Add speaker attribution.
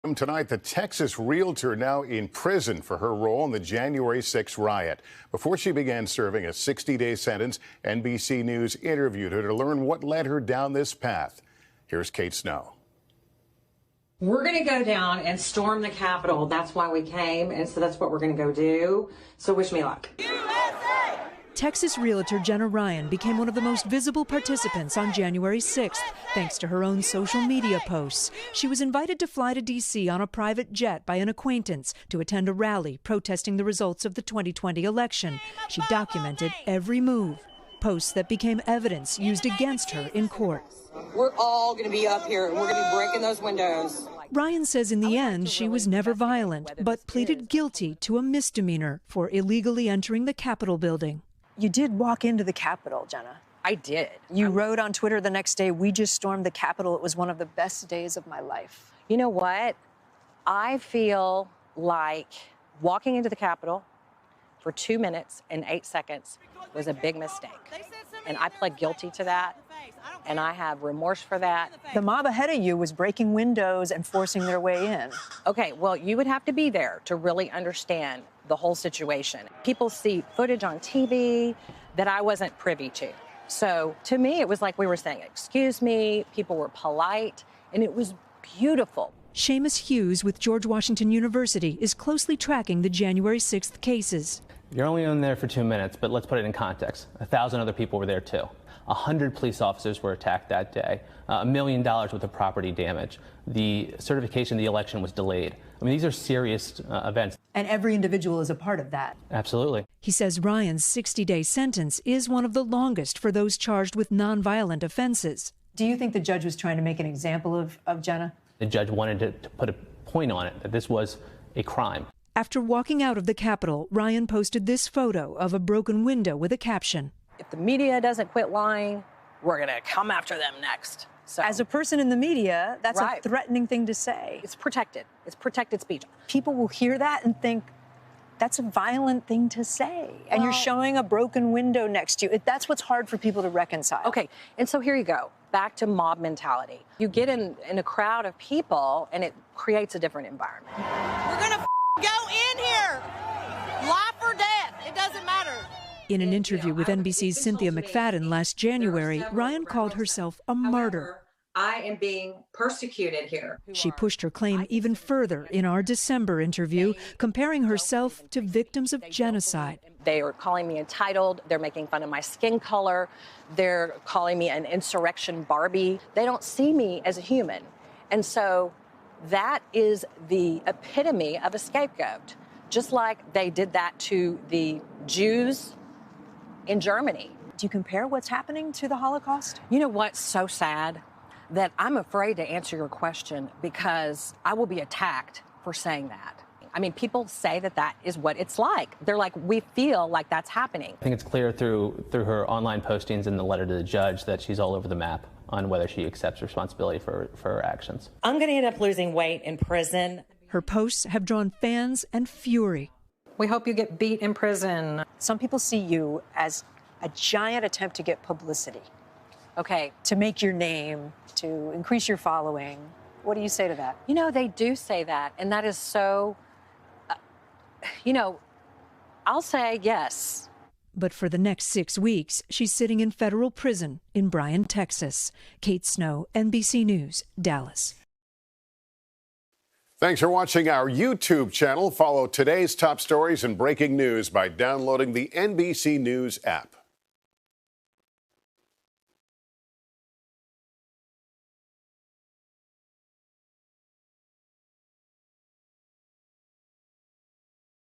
Speaker 1: Tonight, the Texas Realtor now in prison for her role in the January 6th riot. Before she began serving a 60-day sentence, NBC News interviewed her to learn what led her down this path. Here's Kate Snow.
Speaker 2: We're going to go down and storm the Capitol. That's why we came, and so that's what we're going to go do. So wish me luck.
Speaker 3: USA! Texas Realtor Jenna Ryan became one of the most visible participants on January 6th, thanks to her own social media posts. She was invited to fly to D.C. on a private jet by an acquaintance to attend a rally protesting the results of the 2020 election. She documented every move, posts that became evidence used against her in court.
Speaker 2: We're all going to be up here, and we're going to be breaking those windows.
Speaker 3: Ryan says in the end she was never violent, but pleaded guilty to a misdemeanor for illegally entering the Capitol building.
Speaker 4: You did walk into the Capitol, Jenna.
Speaker 2: I did.
Speaker 4: You wrote on Twitter the next day, "We just stormed the Capitol. It was one of the best days of my life."
Speaker 2: You know what? I feel like walking into the Capitol for 2 minutes and 8 seconds was a big mistake. And I pled guilty to that. And I have remorse for that.
Speaker 4: The mob ahead of you was breaking windows and forcing their way in.
Speaker 2: Okay, well, you would have to be there to really understand the whole situation. People see footage on TV that I wasn't privy to. So to me, it was like we were saying, excuse me, people were polite, and it was beautiful.
Speaker 3: Seamus Hughes with George Washington University is closely tracking the January 6th cases.
Speaker 5: You're only in there for 2 minutes, but let's put it in context. 1,000 other people were there too. 100 police officers were attacked that day. $1 million worth of property damage. The certification of the election was delayed. I mean, these are serious events.
Speaker 4: And every individual is a part of that.
Speaker 5: Absolutely.
Speaker 3: He says Ryan's 60-day sentence is one of the longest for those charged with nonviolent offenses.
Speaker 4: Do you think the judge was trying to make an example of Jenna?
Speaker 5: The judge wanted to put a point on it, that this was a crime.
Speaker 3: After walking out of the Capitol, Ryan posted this photo of a broken window with a caption.
Speaker 2: If the media doesn't quit lying, we're going to come after them next. So,
Speaker 4: as a person in the media, that's
Speaker 2: right.
Speaker 4: A threatening thing to say.
Speaker 2: It's protected. It's protected speech.
Speaker 4: People will hear that and think, that's a violent thing to say. And you're showing a broken window next to you. That's what's hard for people to reconcile.
Speaker 2: Okay, and so here you go. Back to mob mentality. You get in a crowd of people, and it creates a different environment.
Speaker 6: We're going to go in here. Life or death. It doesn't matter.
Speaker 3: In an interview with NBC's Cynthia McFadden last January, Ryan called herself a martyr.
Speaker 2: I am being persecuted here.
Speaker 3: She pushed her claim even further in our December interview, comparing herself to victims of genocide.
Speaker 2: They are calling me entitled. They're making fun of my skin color. They're calling me an insurrection Barbie. They don't see me as a human. And so that is the epitome of a scapegoat, just like they did that to the Jews in Germany.
Speaker 4: Do you compare what's happening to the Holocaust?
Speaker 2: You know what's so sad? That I'm afraid to answer your question because I will be attacked for saying that. I mean, people say that that is what it's like. They're like, we feel like that's happening.
Speaker 5: I think it's clear through her online postings and the letter to the judge that she's all over the map on whether she accepts responsibility for her actions.
Speaker 2: I'm going to end up losing weight in prison.
Speaker 3: Her posts have drawn fans and fury.
Speaker 2: We hope you get beat in prison.
Speaker 4: Some people see you as a giant attempt to get publicity.
Speaker 2: Okay.
Speaker 4: To make your name, to increase your following. What do you say to that?
Speaker 2: You know, they do say that, and that is so, you know, I'll say yes.
Speaker 3: But for the next 6 weeks, she's sitting in federal prison in Bryan, Texas. Kate Snow, NBC News, Dallas.
Speaker 1: Thanks for watching our YouTube channel. Follow today's top stories and breaking news by downloading the NBC News app.